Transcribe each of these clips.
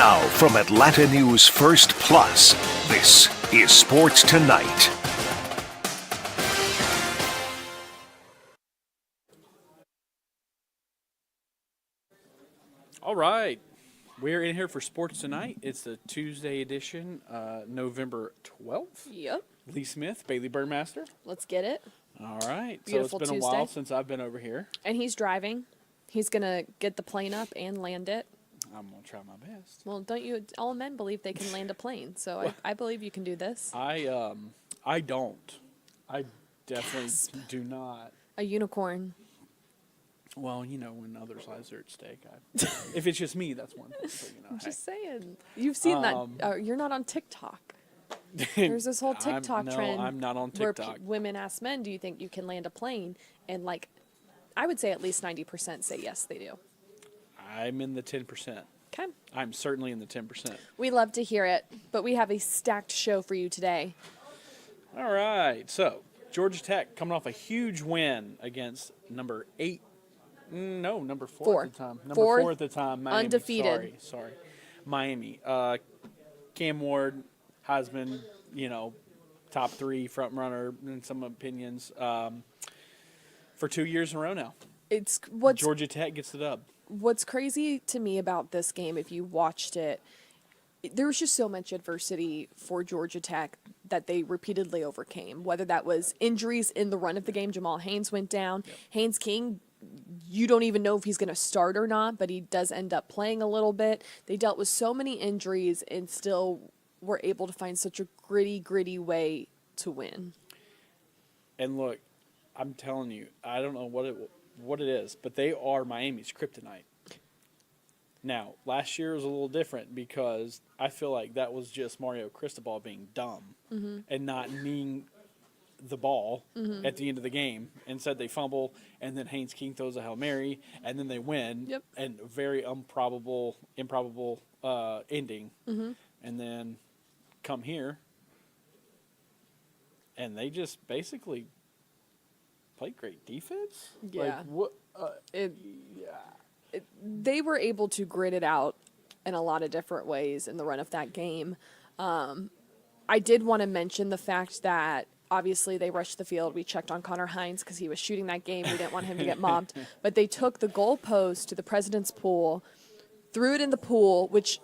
Now from Atlanta News First Plus, this is Sports Tonight. All right. We're in here for Sports Tonight. It's the Tuesday edition, November 12th. Yep. Lee Smith, Bailey Burmaster. Let's get it. All right. Beautiful so it's been Tuesday. a while since I've been over here. And he's driving. He's going to get the plane up and land it. I'm going to try my best. Well, don't you? All men believe they can land a plane. So I believe you can do this. I don't. I definitely do not. A unicorn. Well, you know, when others' lives are at stake. If it's just me, that's one thing. But, you know, I'm just saying. You've seen that. You're not on TikTok. There's this whole TikTok trend. No, I'm not on TikTok. Where women ask men, do you think you can land a plane? And, like, I would say at least 90% say yes, they do. I'm in the 10%. Okay. I'm certainly in the 10%. We love to hear it, but we have a stacked show for you today. All right. So, Georgia Tech coming off a huge win against number 4 at the time. Number four at the time. Miami. Undefeated. Sorry. Miami. Cam Ward, Heisman, top 3 front runner in some opinions for 2 years in a row now. Georgia Tech gets the dub. What's crazy to me about this game, if you watched it, there was just so much adversity for Georgia Tech that they repeatedly overcame, whether that was injuries in the run of the game. Jamal Haynes went down. Yep. Haynes King, you don't even know if he's going to start or not, but he does end up playing a little bit. They dealt with so many injuries and still were able to find such a gritty way to win. And look, I'm telling you, I don't know what it is, but they are Miami's kryptonite. Now, last year was a little different because I feel like that was just Mario Cristobal being dumb and not needing the ball at the end of the game. Instead, they fumble, and then Haynes King throws a Hail Mary, and then they win. Yep. And a very improbable ending. And then come here, and they just basically played great defense. Yeah. Like, what? They were able to grit it out in a lot of different ways in the run of that game. I did want to mention the fact that obviously they rushed the field. We checked on Connor Hines because he was shooting that game. We didn't want him to get mobbed. But they took the goalpost to the president's pool, threw it in the pool, which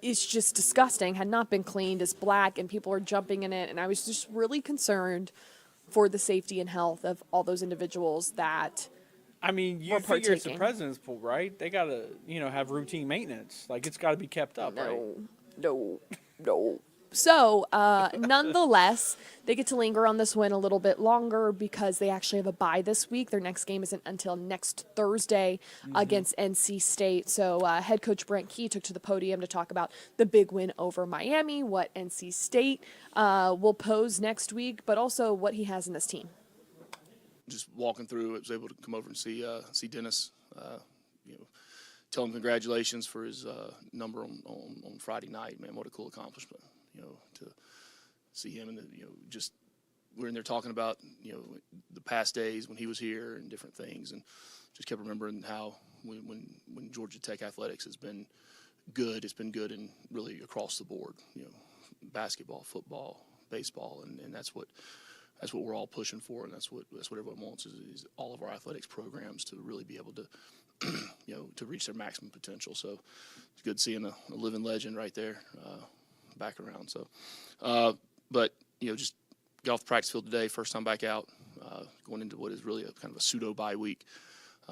is just disgusting, had not been cleaned, is black, and people are jumping in it. And I was just really concerned for the safety and health of all those individuals that I mean, you figure it's the president's pool, right? They got to, have routine maintenance. Like, it's got to be kept up, right? No. So, nonetheless, they get to linger on this win a little bit longer because they actually have a bye this week. Their next game isn't until next Thursday against NC State. So, head coach Brent Key took to the podium to talk about the big win over Miami, what NC State will pose next week, but also what he has in this team. Just walking through, I was able to come over and see Dennis. Tell him congratulations for his number on Friday night. Man, what a cool accomplishment! To see him and just we're in there talking about the past days when he was here and different things, and just kept remembering how when Georgia Tech athletics has been good, it's been good and really across the board. Basketball, football, baseball, and that's what we're all pushing for, and that's what everyone wants is all of our athletics programs to really be able to to reach their maximum potential. So it's good seeing a living legend right there back around. So but just got off the practice field today, first time back out, going into what is really a kind of a pseudo bye week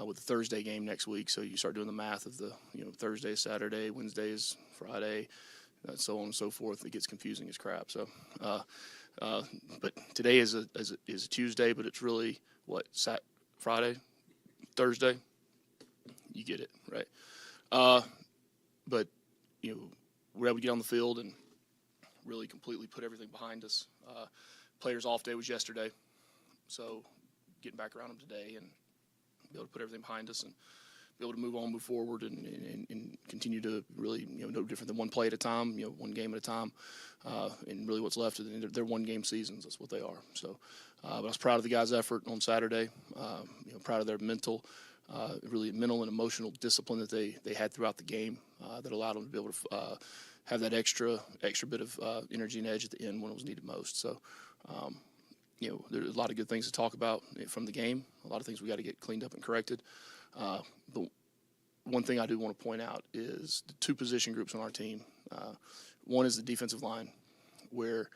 with the Thursday game next week. So you start doing the math of the Thursday, Saturday, Wednesday is Friday, so on and so forth. It gets confusing as crap. So but today is a Tuesday, but it's really Friday, Thursday. You get it, right? But we're able to get on the field and really completely put everything behind us. Players' off day was yesterday, so getting back around them today and be able to put everything behind us and be able to move forward and continue to really, no different than one play at a time, one game at a time, and really what's left of their one-game seasons. That's what they are. So, but I was proud of the guys' effort on Saturday. Proud of their mental really mental and emotional discipline that they had throughout the game that allowed them to be able to have that extra bit of energy and edge at the end when it was needed most. So, there's a lot of good things to talk about from the game, a lot of things we got to get cleaned up and corrected. But one thing I do want to point out is the two position groups on our team. One is the defensive line, where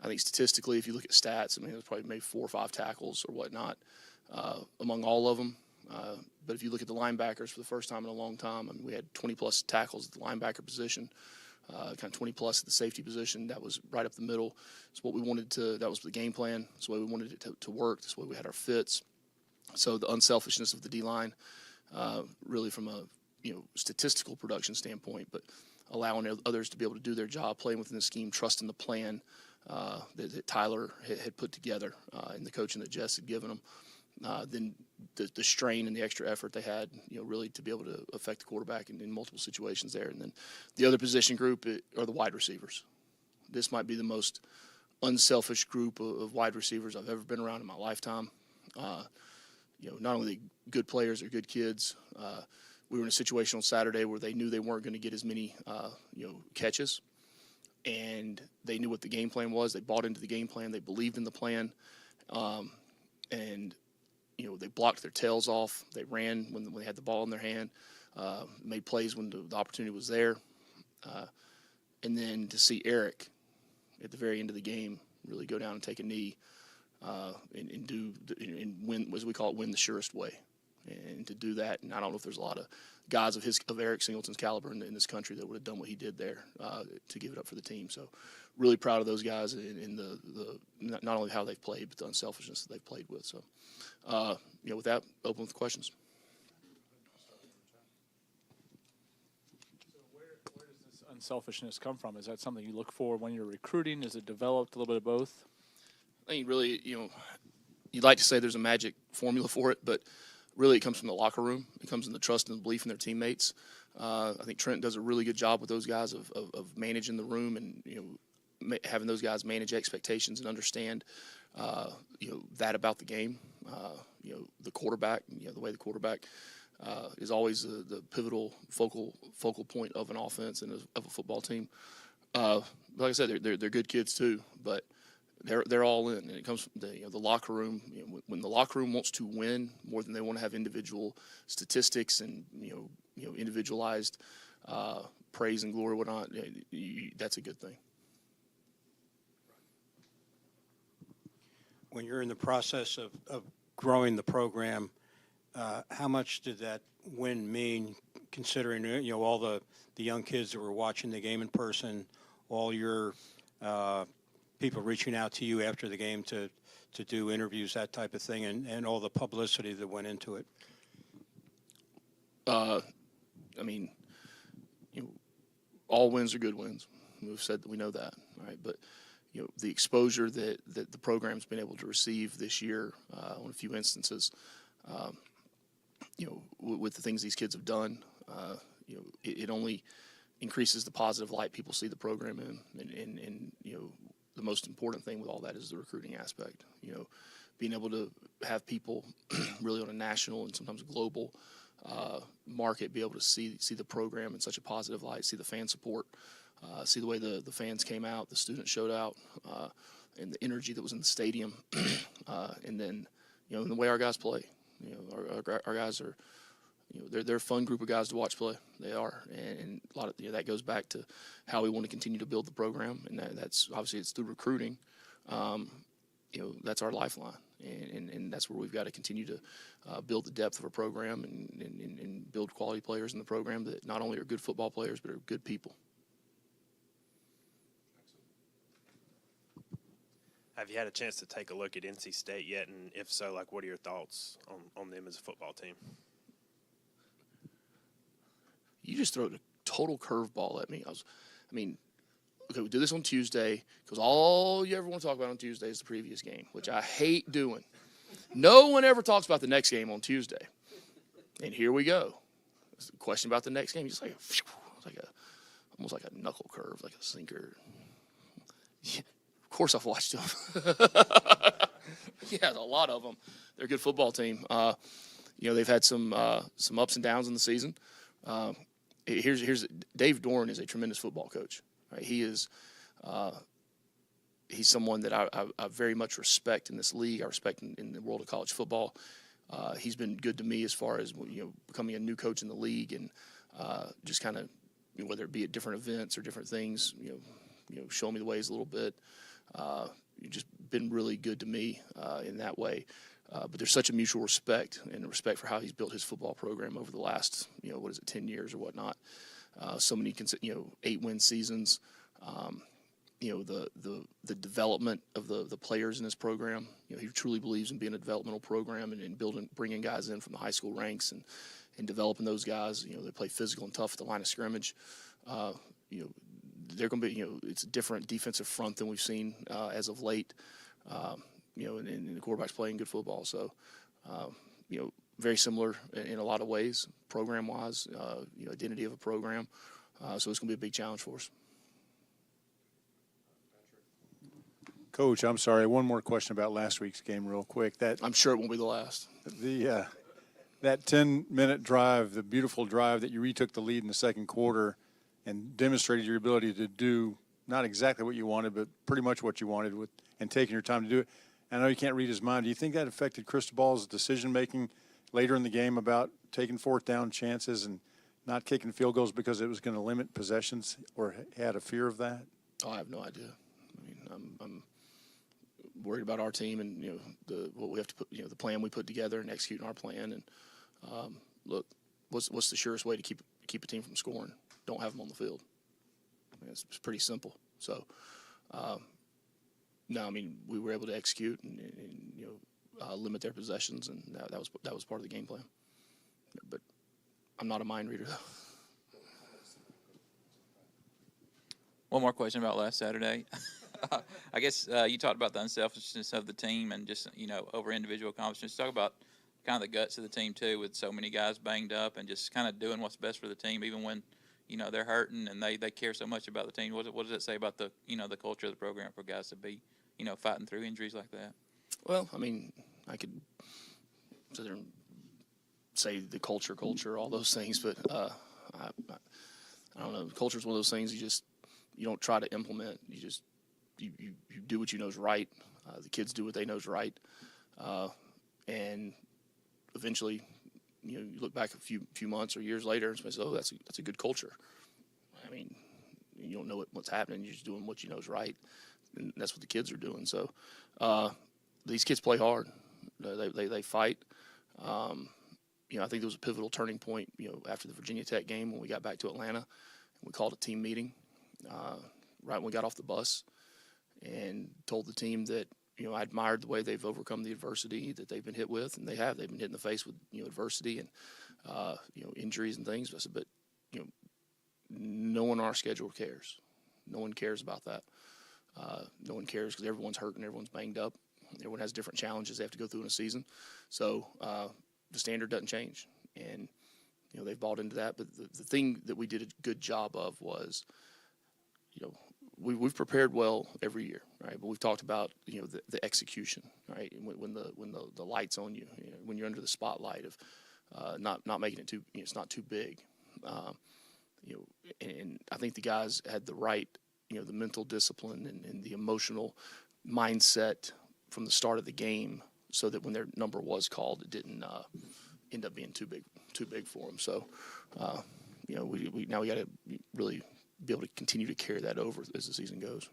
I think statistically, if you look at stats, I mean, there's probably maybe 4 or 5 tackles or whatnot among all of them. But if you look at the linebackers for the first time in a long time, I mean, we had 20-plus tackles at the linebacker position, kind of 20-plus at the safety position. That was right up the middle. It's what we wanted to – that was the game plan. That's the way we wanted it to work. That's the way we had our fits. So the unselfishness of the D-line, really from a statistical production standpoint, but allowing others to be able to do their job, playing within the scheme, trusting the plan that Tyler had put together and the coaching that Jess had given them. Then the strain and the extra effort they had, really to be able to affect the quarterback in multiple situations there. And then the other position group are the wide receivers. This might be the most unselfish group of wide receivers I've ever been around in my lifetime. Not only good players, they're good kids. We were in a situation on Saturday where they knew they weren't going to get as many, catches, and they knew what the game plan was. They bought into the game plan. They believed in the plan, and they blocked their tails off. They ran when they had the ball in their hand, made plays when the opportunity was there, and then to see Eric at the very end of the game really go down and take a knee and win, as we call it, win the surest way. And to do that, and I don't know if there's a lot of guys of Eric Singleton's caliber in this country that would have done what he did there to give it up for the team. So really proud of those guys in the not only how they've played, but the unselfishness that they've played with. So, with that, open with questions. So where does this unselfishness come from? Is that something you look for when you're recruiting? Is it developed, a little bit of both? I think really, you'd like to say there's a magic formula for it, but really it comes from the locker room. It comes in the trust and the belief in their teammates. I think Trent does a really good job with those guys of managing the room and, having those guys manage expectations and understand, that about the game. The quarterback, the way the quarterback is always the pivotal focal point of an offense and of a football team. Like I said, they're good kids too, but they're all in, and it comes from the locker room. When the locker room wants to win more than they want to have individual statistics and individualized praise and glory, whatnot, that's a good thing. When you're in the process of growing the program, how much did that win mean, considering all the young kids that were watching the game in person, all your people reaching out to you after the game to do interviews, that type of thing, and all the publicity that went into it? All wins are good wins. We've said that we know that, right? But the exposure that the program's been able to receive this year on a few instances, with the things these kids have done, it only increases the positive light people see the program in, and the most important thing with all that is the recruiting aspect. Being able to have people really on a national and sometimes global market be able to see the program in such a positive light, see the fan support, see the way the fans came out, the students showed out, and the energy that was in the stadium, and then and the way our guys play. Our guys are. They're a fun group of guys to watch play. They are, and a lot of that goes back to how we want to continue to build the program, and that's obviously it's through recruiting. That's our lifeline, and that's where we've got to continue to build the depth of our program and build quality players in the program that not only are good football players but are good people. Have you had a chance to take a look at NC State yet, and if so, what are your thoughts on them as a football team? You just throw a total curveball at me. Okay, we do this on Tuesday because all you ever want to talk about on Tuesday is the previous game, which I hate doing. No one ever talks about the next game on Tuesday. And here we go. It's a question about the next game. Just almost like a knuckle curve, like a sinker. Yeah, of course I've watched them. Yeah, a lot of them. They're a good football team. they've had some ups and downs in the season. Here's Dave Doran is a tremendous football coach. Right? He's someone that I very much respect in this league. I respect in the world of college football. He's been good to me as far as becoming a new coach in the league and just kind of whether it be at different events or different things, showing me the ways a little bit. You've just been really good to me in that way. But there's such a mutual respect and respect for how he's built his football program over the last, 10 years or whatnot. So many, 8-win seasons. The development of the players in this program. He truly believes in being a developmental program and bringing guys in from the high school ranks and developing those guys. They play physical and tough at the line of scrimmage. They're going to be, it's a different defensive front than we've seen as of late. And the quarterback's playing good football. So, very similar in a lot of ways, program-wise, identity of a program. So it's going to be a big challenge for us. Coach, I'm sorry. One more question about last week's game real quick. I'm sure it won't be the last. That 10-minute drive, the beautiful drive that you retook the lead in the second quarter and demonstrated your ability to do not exactly what you wanted, but pretty much what you wanted and taking your time to do it. I know you can't read his mind. Do you think that affected Cristobal's decision-making later in the game about taking fourth down chances and not kicking field goals because it was going to limit possessions, or had a fear of that? Oh, I have no idea. I mean, I'm worried about our team and what we have to put, the plan we put together and executing our plan. And look, what's the surest way to keep a team from scoring? Don't have them on the field. I mean, it's pretty simple. So, no, I mean, we were able to execute and limit their possessions, and that was part of the game plan. But I'm not a mind reader, though. One more question about last Saturday. I guess you talked about the unselfishness of the team and just, over individual accomplishments. Talk about kind of the guts of the team, too, with so many guys banged up and just kind of doing what's best for the team, even when, they're hurting and they care so much about the team. What does it say about the, the culture of the program for guys to be, fighting through injuries like that? Well, I mean, I could sit there and say the culture, all those things, but I don't know. Culture is one of those things you don't try to implement. You just you do what you know is right. The kids do what they know is right, and eventually, you look back a few months or years later and say, "Oh, that's a good culture." I mean, you don't know what's happening. You're just doing what you know is right, and that's what the kids are doing. So, these kids play hard. They fight. I think there was a pivotal turning point. After the Virginia Tech game when we got back to Atlanta, we called a team meeting right when we got off the bus, and told the team that I admired the way they've overcome the adversity that they've been hit with, and they've been hit in the face with adversity and injuries and things. I said, but no one on our schedule cares. No one cares about that. No one cares because everyone's hurting, everyone's banged up, everyone has different challenges they have to go through in a season. So the standard doesn't change, and they've bought into that. But the thing that we did a good job of was, we've prepared well every year, right? But we've talked about the execution, right? When the light's on you, when you're under the spotlight of not making it too, it's not too big, and I think the guys had the right, the mental discipline and the emotional mindset from the start of the game, so that when their number was called, it didn't end up being too big for them. So, we now we got to really be able to continue to carry that over as the season goes.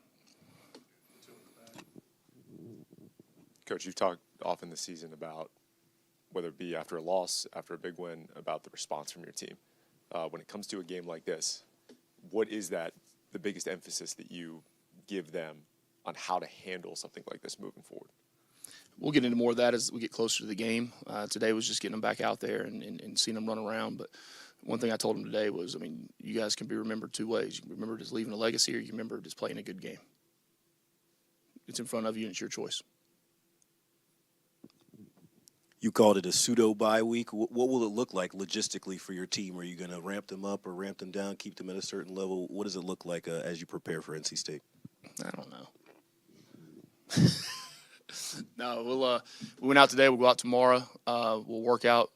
Coach, you've talked often this season about, whether it be after a loss, after a big win, about the response from your team. When it comes to a game like this, what is the biggest emphasis that you give them on how to handle something like this moving forward? We'll get into more of that as we get closer to the game. Today was just getting them back out there and seeing them run around. But one thing I told them today was, you guys can be remembered two ways. You can be remembered as leaving a legacy, or you can be remembered as playing a good game. It's in front of you, and it's your choice. You called it a pseudo bye week. What will it look like logistically for your team? Are you going to ramp them up or ramp them down, keep them at a certain level? What does it look like as you prepare for NC State? I don't know. No, we went out today. We'll go out tomorrow. We'll work out,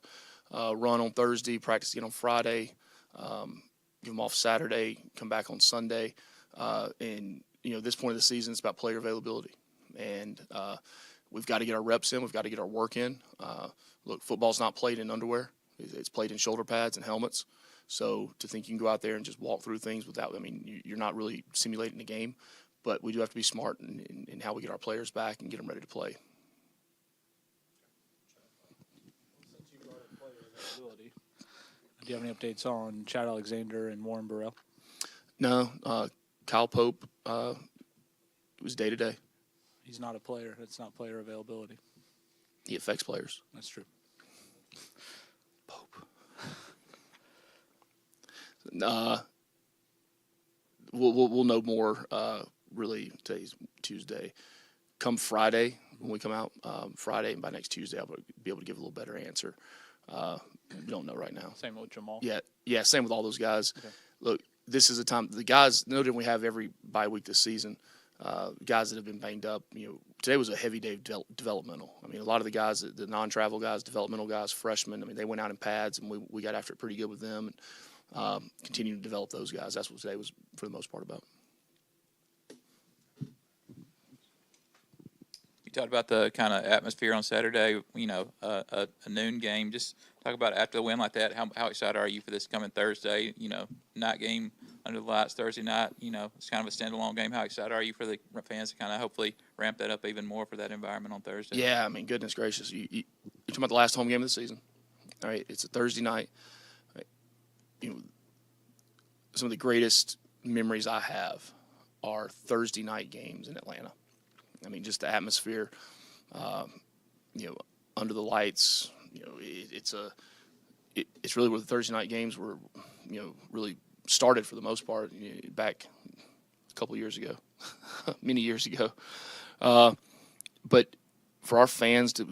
run on Thursday, practice again on Friday, give them off Saturday, come back on Sunday. And, at this point of the season, it's about player availability. And we've got to get our reps in. We've got to get our work in. Look, football's not played in underwear. It's played in shoulder pads and helmets. So to think you can go out there and just walk through things without, you're not really simulating the game. But we do have to be smart in how we get our players back and get them ready to play. Do you have any updates on Chad Alexander and Warren Burrell? No, Kyle Pope was day to day. He's not a player. It's not player availability. He affects players. That's true. Pope. We'll know more. Really, today's Tuesday. Come Friday when we come out, Friday, and by next Tuesday I'll be able to give a little better answer. We don't know right now. Same with Jamal. Yeah, same with all those guys. Okay. Look, this is a time the guys. No different we have every bye week this season. Guys that have been banged up. Today was a heavy day of developmental. A lot of the guys, the non-travel guys, developmental guys, freshmen. They went out in pads and we got after it pretty good with them and continue to develop those guys. That's what today was for the most part about. You talked about the kind of atmosphere on Saturday, a noon game. Just talk about after the win like that, how excited are you for this coming Thursday, night game under the lights Thursday night? It's kind of a standalone game. How excited are you for the fans to kind of hopefully ramp that up even more for that environment on Thursday? Yeah, goodness gracious. You're talking about the last home game of the season. All right, it's a Thursday night. Right. Some of the greatest memories I have are Thursday night games in Atlanta. Just the atmosphere, under the lights. It's really where the Thursday night games were, really started for the most part back a couple years ago, many years ago. But for our fans to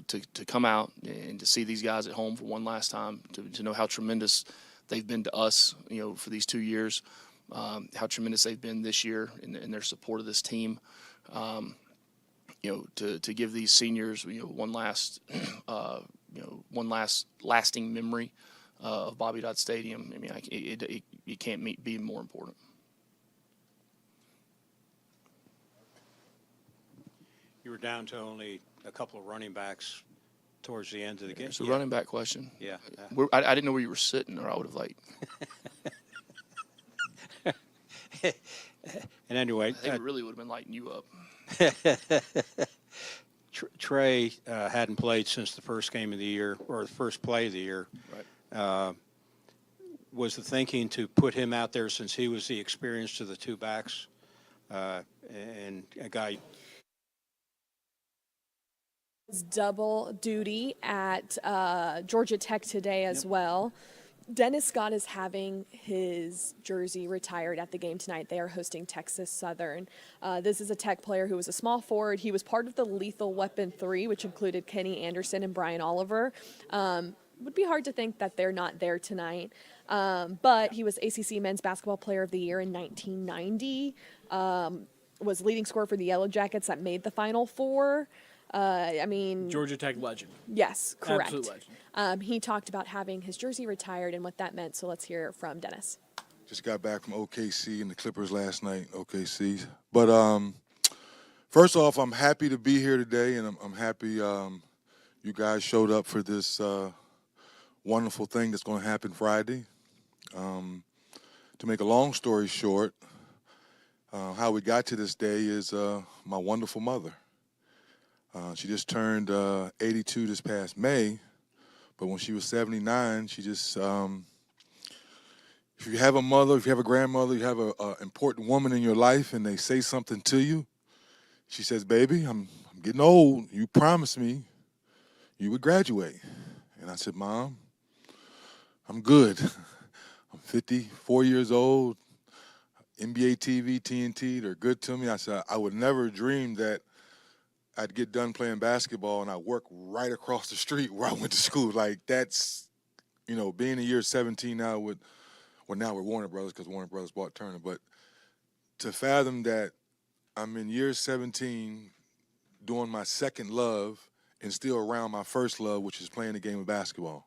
come out and to see these guys at home for one last time, to know how tremendous they've been to us, for these 2 years, how tremendous they've been this year in their support of this team. To give these seniors, one last lasting memory of Bobby Dodd Stadium. It can't be more important. You were down to only a couple of running backs towards the end of the game. It's a running back question. Yeah. I didn't know where you were sitting, or I would have And anyway, it really would have been lighting you up. Trey hadn't played since the first game of the year, or the first play of the year. Right. Was the thinking to put him out there since he was the experienced of the two backs, and a guy? Double duty at Georgia Tech today as well. Dennis Scott is having his jersey retired at the game tonight. They are hosting Texas Southern. This is a Tech player who was a small forward. He was part of the Lethal Weapon 3, which included Kenny Anderson and Brian Oliver. Would be hard to think that they're not there tonight. But he was ACC Men's Basketball Player of the Year in 1990. Was leading scorer for the Yellow Jackets that made the Final Four. Georgia Tech legend. Yes, correct. Absolute legend. He talked about having his jersey retired and what that meant. So let's hear from Dennis. Just got back from OKC and the Clippers last night, OKC. But first off, I'm happy to be here today, and I'm happy you guys showed up for this wonderful thing that's going to happen Friday. To make a long story short, how we got to this day is my wonderful mother. She just turned 82 this past May, but when she was 79, she just, if you have a mother, if you have a grandmother, you have an important woman in your life and they say something to you, she says, baby, I'm getting old. You promised me you would graduate. And I said, Mom, I'm good. I'm 54 years old. NBA TV, TNT, they're good to me. I said, I would never dream that I'd get done playing basketball and I work right across the street where I went to school. Like, that's, being in year 17 now with, now we're Warner Brothers because Warner Brothers bought Turner. But to fathom that I'm in year 17 doing my second love and still around my first love, which is playing the game of basketball.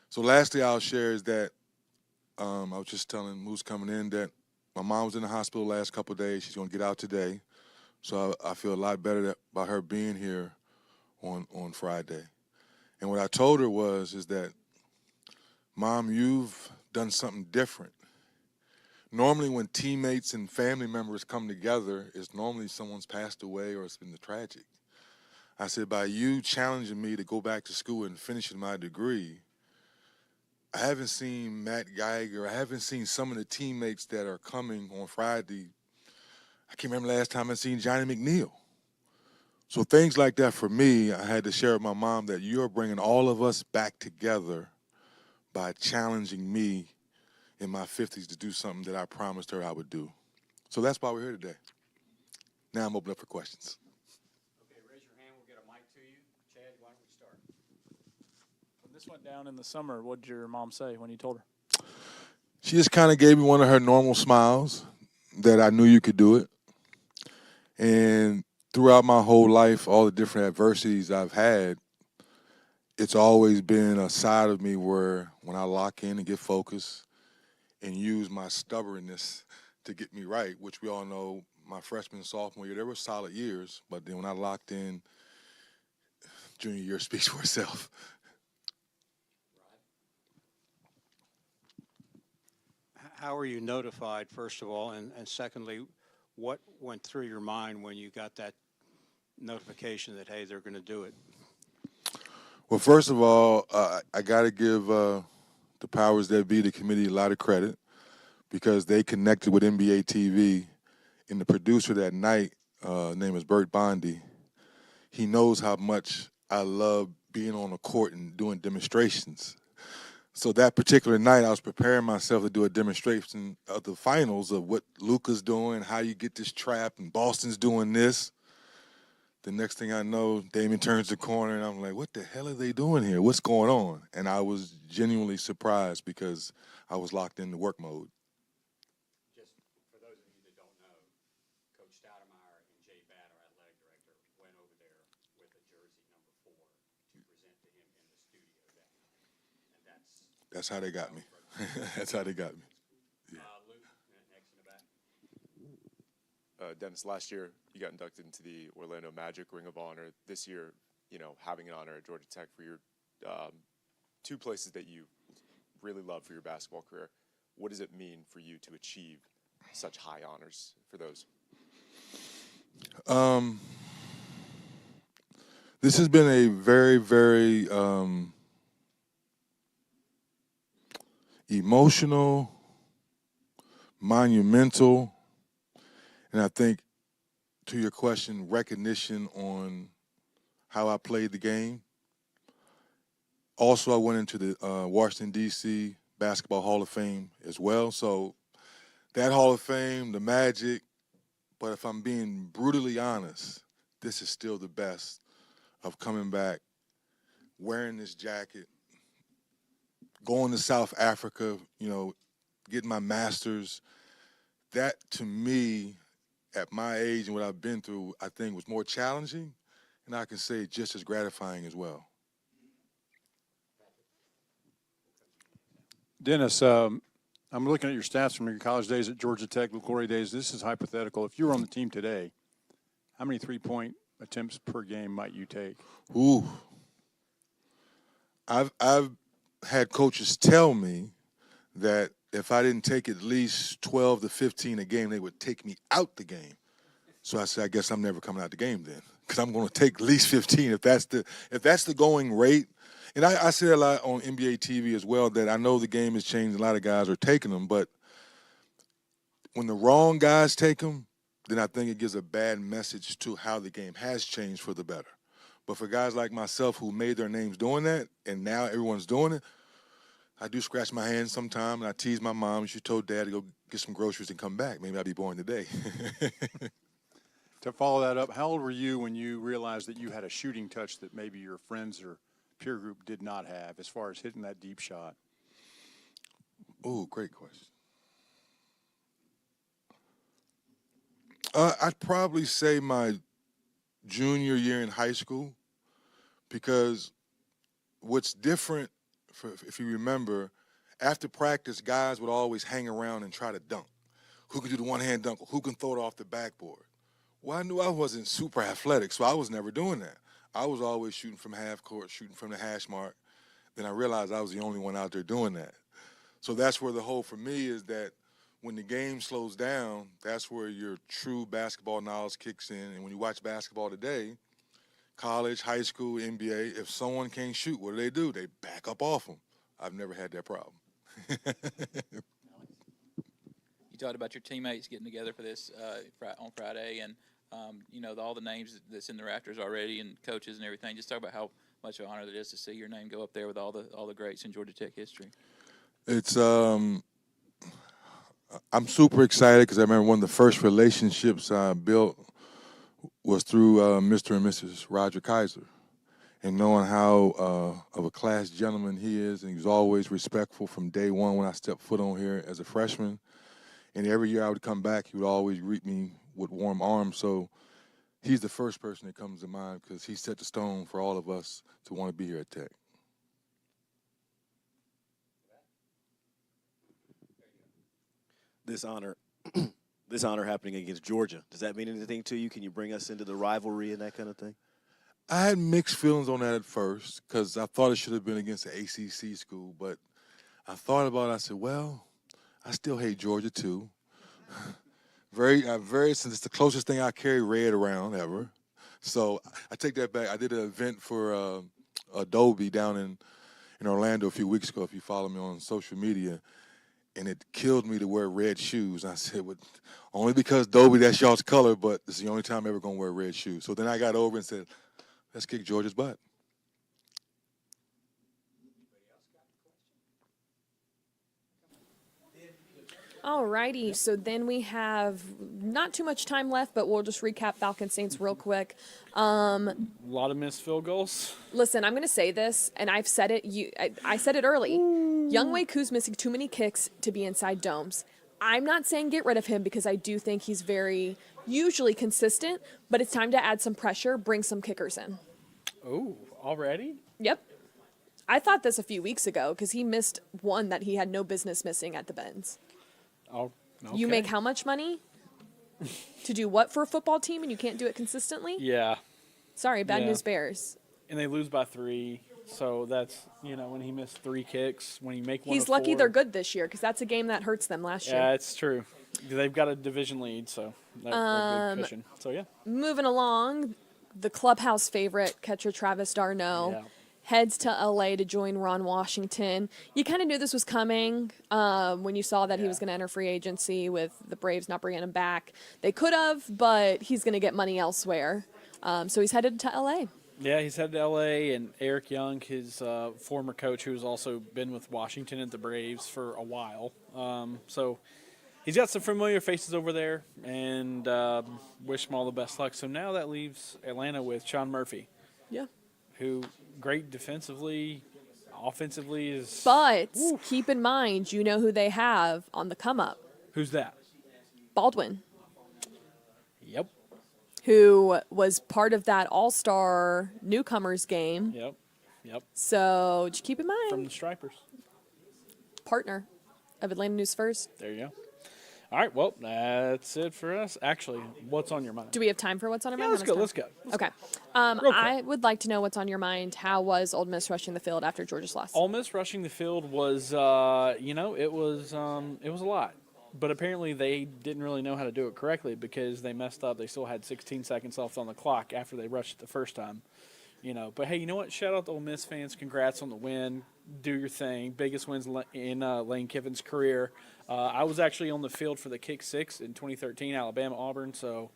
So lastly, I'll share is that I was just telling who's coming in that my mom was in the hospital last couple of days. She's going to get out today. So I feel a lot better about her being here on Friday. And what I told her is that, Mom, you've done something different. Normally when teammates and family members come together, it's normally someone's passed away or it's been tragic. I said, by you challenging me to go back to school and finishing my degree, I haven't seen Matt Geiger. I haven't seen some of the teammates that are coming on Friday. I can't remember the last time I seen Johnny McNeil. So things like that for me, I had to share with my mom that you're bringing all of us back together by challenging me in my 50s to do something that I promised her I would do. So that's why we're here today. Now I'm open up for questions. Okay, raise your hand. We'll get a mic to you. Chad, why don't we start? When this went down in the summer, what did your mom say when you told her? She just kind of gave me one of her normal smiles that I knew you could do it. And throughout my whole life, all the different adversities I've had, it's always been a side of me where when I lock in and get focused and use my stubbornness to get me right, which we all know my freshman and sophomore year, they were solid years, but then when I locked in, junior year speaks for itself. How were you notified, first of all, and secondly, what went through your mind when you got that notification that, hey, they're going to do it? Well, first of all, I got to give the powers that be, the committee, a lot of credit because they connected with NBA TV, and the producer that night, name is Bert Bondi, he knows how much I love being on the court and doing demonstrations. So that particular night, I was preparing myself to do a demonstration of the finals of what Luka's doing, how you get this trap, and Boston's doing this. The next thing I know, Damien turns the corner, and I'm like, what the hell are they doing here? What's going on? And I was genuinely surprised because I was locked into work mode. Just for those of you that don't know, Coach Stoudemire and Jay Batt, our athletic director, went over there with a jersey number 4 to present to him in the studio that night. And That's how they got me. That's how they got me. Luke, next in the back. Dennis, last year you got inducted into the Orlando Magic Ring of Honor. This year, having an honor at Georgia Tech for your 2 places that you really love for your basketball career. What does it mean for you to achieve such high honors for those? This has been a very, very emotional, monumental, and I think, to your question, recognition on how I played the game. Also, I went into the Washington, D.C. Basketball Hall of Fame as well. So that Hall of Fame, the Magic, but if I'm being brutally honest, this is still the best of coming back, wearing this jacket, going to South Africa, getting my master's. That, to me, at my age and what I've been through, I think was more challenging, and I can say just as gratifying as well. Dennis, I'm looking at your stats from your college days at Georgia Tech, the glory days. This is hypothetical. If you were on the team today, how many three-point attempts per game might you take? Ooh. I've had coaches tell me that if I didn't take at least 12 to 15 a game, they would take me out the game. So I said, I guess I'm never coming out the game then, because I'm going to take at least 15 if that's the going rate. And I say a lot on NBA TV as well that I know the game has changed. A lot of guys are taking them, but when the wrong guys take them, then I think it gives a bad message to how the game has changed for the better. But for guys like myself who made their names doing that, and now everyone's doing it, I do scratch my hands sometimes, and I tease my mom. She told Dad to go get some groceries and come back. Maybe I'll be born today. To follow that up, how old were you when you realized that you had a shooting touch that maybe your friends or peer group did not have as far as hitting that deep shot? Oh, great question. I'd probably say my junior year in high school, because what's different, if you remember, after practice, guys would always hang around and try to dunk. Who can do the one-hand dunk? Who can throw it off the backboard? Well, I knew I wasn't super athletic, so I was never doing that. I was always shooting from half court, shooting from the hash mark. Then I realized I was the only one out there doing that. So that's where the hope for me is that when the game slows down, that's where your true basketball knowledge kicks in. And when you watch basketball today, college, high school, NBA, if someone can't shoot, what do? They back up off them. I've never had that problem. You talked about your teammates getting together for this on Friday, and all the names that's in the rafters already, and coaches and everything. Just talk about how much of an honor it is to see your name go up there with all the greats in Georgia Tech history. It's I'm super excited because I remember one of the first relationships I built was through Mr. and Mrs. Roger Kaiser, and knowing how of a class gentleman he is, and he was always respectful from day one when I stepped foot on here as a freshman. And every year I would come back, he would always greet me with warm arms. So he's the first person that comes to mind because he set the stone for all of us to want to be here at Tech. This honor happening against Georgia, does that mean anything to you? Can you bring us into the rivalry and that kind of thing? I had mixed feelings on that at first because I thought it should have been against the ACC school. But I thought about it. I said, well, I still hate Georgia too. Since it's the closest thing I carry red around ever. So I take that back. I did an event for Adobe down in Orlando a few weeks ago, if you follow me on social media, and it killed me to wear red shoes. I said, well, only because Adobe, that's y'all's color, but this is the only time I'm ever going to wear red shoes. So then I got over and said, let's kick Georgia's butt. Alrighty, so then we have not too much time left, but we'll just recap Falcons Saints real quick. A lot of missed field goals. Listen, I'm going to say this, and I've said it. I said it early. Younghoe Koo's missing too many kicks to be inside domes. I'm not saying get rid of him because I do think he's very usually consistent, but it's time to add some pressure, bring some kickers in. Oh, already? Yep. I thought this a few weeks ago because he missed one that he had no business missing at the Benz. Oh, okay. You make how much money to do what for a football team and you can't do it consistently? Yeah. Sorry, bad news Bears. And they lose by 3, so that's, when he missed 3 kicks, when he make one He's lucky they're good this year because that's a game that hurts them last year. Yeah, it's true. They've got a division lead, so they're good cushion. So, yeah. Moving along, the clubhouse favorite, catcher Travis d'Arnaud, heads to L.A. to join Ron Washington. You kind of knew this was coming when you saw that he was going to enter free agency with the Braves not bringing him back. They could have, but he's going to get money elsewhere. So he's headed to L.A. Yeah, he's headed to L.A., and Eric Young, his former coach, who's also been with Washington and the Braves for a while. So he's got some familiar faces over there, and wish him all the best luck. So now that leaves Atlanta with Sean Murphy. Yeah. Who great defensively, offensively is. But keep in mind, you know who they have on the come up. Who's that? Baldwin. Yep. Who was part of that all-star newcomers game. Yep. So just keep in mind. From the Stripers. Partner of Atlanta News First. There you go. All right, well, that's it for us. Actually, what's on your mind? Do we have time for what's on our mind? Let's go. Okay. I would like to know what's on your mind. How was Ole Miss rushing the field after Georgia's loss? Ole Miss rushing the field was, it was a lot. But apparently they didn't really know how to do it correctly because they messed up. They still had 16 seconds left on the clock after they rushed it the first time. But hey, you know what? Shout out to Ole Miss fans. Congrats on the win. Do your thing. Biggest wins in Lane Kiffin's career. I was actually on the field for the kick 6 in 2013, Alabama-Auburn, so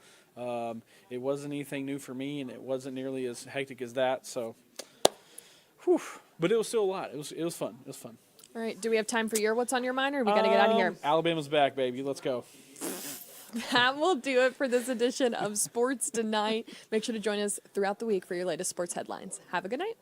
it wasn't anything new for me, and it wasn't nearly as hectic as that. So, but it was still a lot. It was fun. It was fun. All right. Do we have time for your what's on your mind, or we got to get out of here? Alabama's back, baby. Let's go. That will do it for this edition of Sports Tonight. Make sure to join us throughout the week for your latest sports headlines. Have a good night.